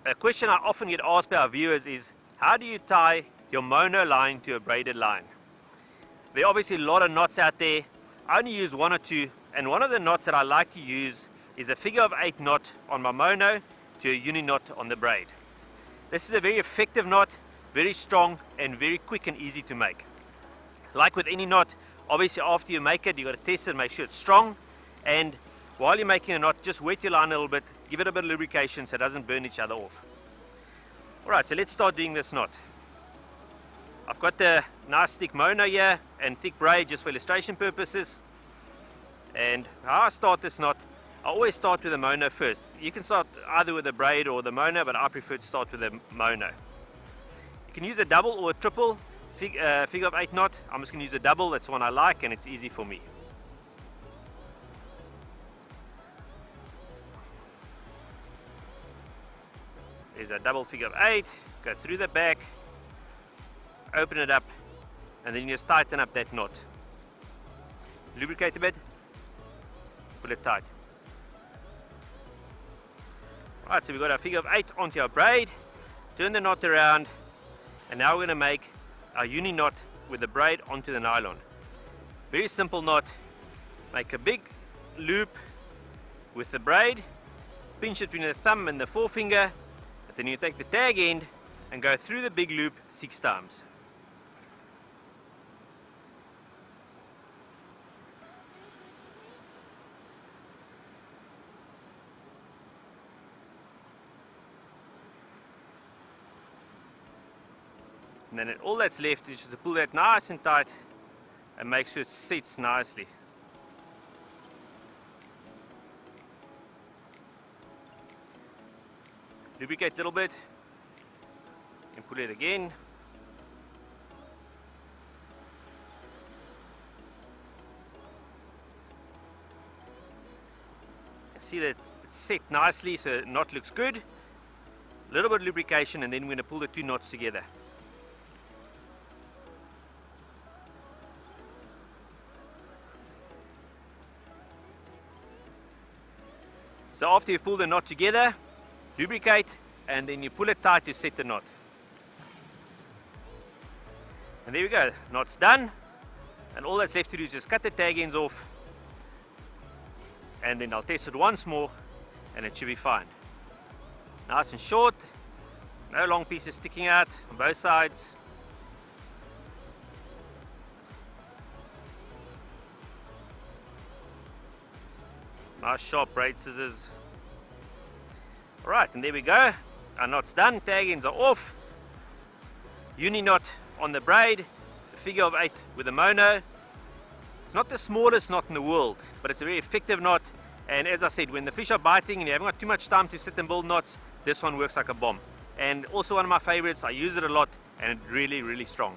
A question I often get asked by our viewers is, how do you tie your mono line to a braided line? There are obviously a lot of knots out there. I only use one or two, and one of the knots that I like to use is a figure of 8 knot on my mono to a uni knot on the braid. This is a very effective knot, very strong and very quick and easy to make. Like with any knot, obviously after you make it, you've got to test it and make sure it's strong, and while you're making a knot, just wet your line a little bit, give it a bit of lubrication so it doesn't burn each other off. Alright, so let's start doing this knot. I've got the nice thick mono here and thick braid just for illustration purposes. And how I start this knot, I always start with the mono first. You can start either with the braid or the mono, but I prefer to start with the mono. You can use a double or a triple figure of 8 knot. I'm just going to use a double, that's one I like and it's easy for me. There's a double figure of 8, go through the back, open it up, and then you just tighten up that knot. Lubricate a bit, pull it tight. Alright, so we've got our figure of 8 onto our braid, turn the knot around, and now we're going to make our uni knot with the braid onto the nylon. Very simple knot. Make a big loop with the braid, pinch it between the thumb and the forefinger, but then you take the tag end and go through the big loop 6 times. And then all that's left is just to pull that nice and tight and make sure it sits nicely. Lubricate a little bit and pull it again. And see that it's set nicely so the knot looks good. A little bit of lubrication and then we're going to pull the 2 knots together. So after you've pulled the knot together, lubricate and then you pull it tight to set the knot. And there we go, knot's done. And all that's left to do is just cut the tag ends off. And then I'll test it once more and it should be fine. Nice and short, no long pieces sticking out on both sides. Nice sharp braid scissors. Alright, and there we go. Our knot's done, tag ends are off. Uni knot on the braid, a figure of 8 with a mono. It's not the smallest knot in the world, but it's a very effective knot. And as I said, when the fish are biting and you haven't got too much time to sit and build knots, this one works like a bomb. And also one of my favorites, I use it a lot and it's really, really strong.